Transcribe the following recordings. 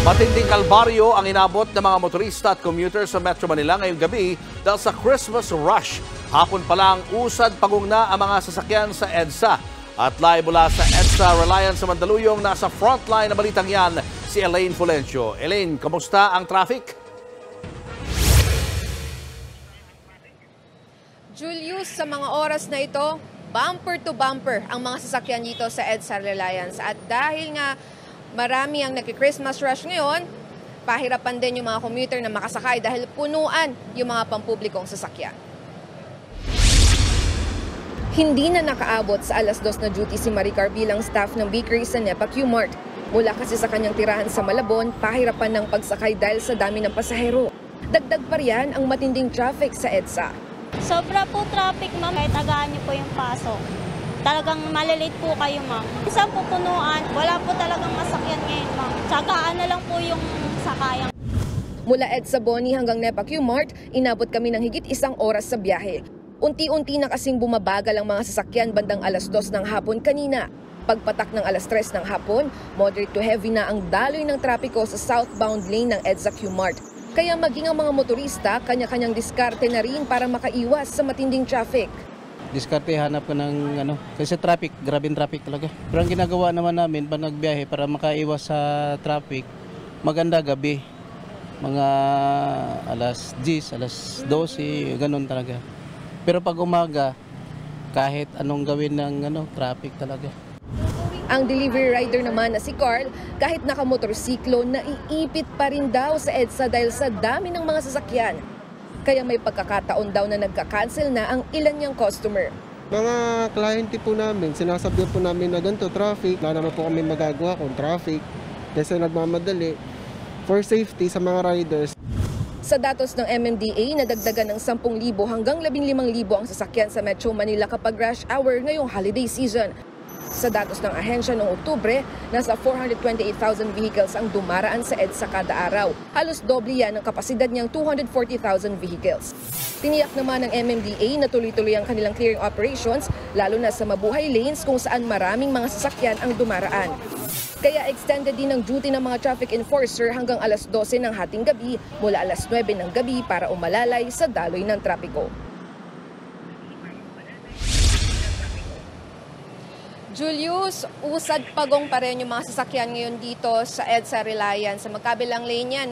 Matinding kalbaryo ang inabot ng mga motorista at commuter sa Metro Manila ngayong gabi dahil sa Christmas rush. Hapon pa lang usad pagungna ang mga sasakyan sa EDSA. At live mula sa EDSA Reliance sa Mandaluyong, nasa frontline na balitang yan si Elaine Fulencio. Elaine, kamusta ang traffic? Julius, sa mga oras na ito, bumper to bumper ang mga sasakyan dito sa EDSA Reliance. At dahil nga marami ang nagki-Christmas rush ngayon, pahirapan din yung mga commuter na makasakay dahil punuan yung mga pampublikong sasakyan. Hindi na nakaabot sa alas 2 na duty si Maricar bilang staff ng bakery sa Nepa Q-Mart. Mula kasi sa kanyang tirahan sa Malabon, pahirapan ng pagsakay dahil sa dami ng pasahero. Dagdag pa riyan ang matinding traffic sa EDSA. Sobra po traffic, ma'am. Kahit agaan niyo po yung pasok. Talagang malilate po kayo, ma'am. Isang pupunuan, wala po talagang masakyan ngayon, ma'am. Tsagaan na lang po yung sakayang. Mula EDSA Boni hanggang Nepa Q-Mart, inabot kami ng higit 1 oras sa biyahe. Unti-unti na kasing bumabagal ang mga sasakyan bandang alas 2 ng hapon kanina. Pagpatak ng alas 3 ng hapon, moderate to heavy na ang daloy ng trapiko sa southbound lane ng EDSA Q-Mart. Kaya maging ang mga motorista, kanya-kanyang diskarte na rin para makaiwas sa matinding traffic. Diskarte, hanap ka ng kasi traffic, grabing traffic talaga. Pero ang ginagawa naman namin pag nagbiyahe para makaiwas sa traffic, maganda gabi. Mga alas 10, alas 12, ganun talaga. Pero pag umaga, kahit anong gawin ng traffic talaga. Ang delivery rider naman na si Carl, kahit nakamotorsiklo, naiipit pa rin daw sa EDSA dahil sa dami ng mga sasakyan. Kaya may pagkakataon daw na nagka-cancel na ang ilan niyang customer. Mga kliyente po namin, sinasabihan po namin na ganito, traffic. Wala naman po kami magagawa kung traffic. Kasi nagmamadali. For safety sa mga riders. Sa datos ng MMDA, nadagdagan ng 10,000 hanggang 15,000 ang sasakyan sa Metro Manila kapag rush hour ngayong holiday season. Sa datos ng ahensya noong Oktubre, nasa 428,000 vehicles ang dumaraan sa EDSA kada araw. Halos doble yan ang kapasidad niyang 240,000 vehicles. Tiniyak naman ng MMDA na tuloy-tuloy ang kanilang clearing operations, lalo na sa mabuhay lanes kung saan maraming mga sasakyan ang dumaraan. Kaya extended din ang duty ng mga traffic enforcer hanggang alas 12 ng hating gabi mula alas 9 ng gabi para umalalay sa daloy ng trapiko. Julius, usad pagong pa rin yung mga sasakyan ngayon dito sa EDSA Reliance. Sa magkabilang lane niya,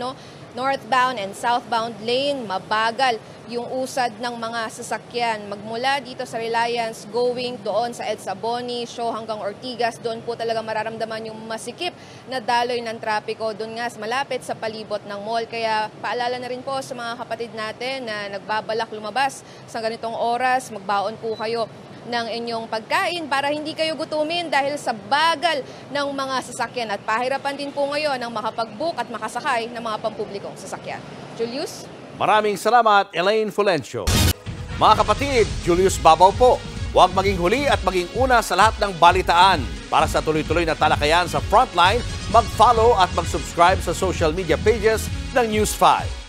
northbound and southbound lane, mabagal yung usad ng mga sasakyan. Magmula dito sa Reliance, going doon sa EDSA Boni, Show hanggang Ortigas, doon po talaga mararamdaman yung masikip na daloy ng trapiko. Doon nga malapit sa palibot ng mall. Kaya paalala na rin po sa mga kapatid natin na nagbabalak lumabas sa ganitong oras, magbaon po kayo ng inyong pagkain para hindi kayo gutumin dahil sa bagal ng mga sasakyan. At pahirapan din po ngayon ang makapag-book at makasakay ng mga pampublikong sasakyan. Julius? Maraming salamat, Elaine Fulencio. Mga kapatid, Julius Babaw po. Huwag maging huli at maging una sa lahat ng balitaan. Para sa tuloy-tuloy na talakayan sa Frontline, mag-follow at mag-subscribe sa social media pages ng News 5.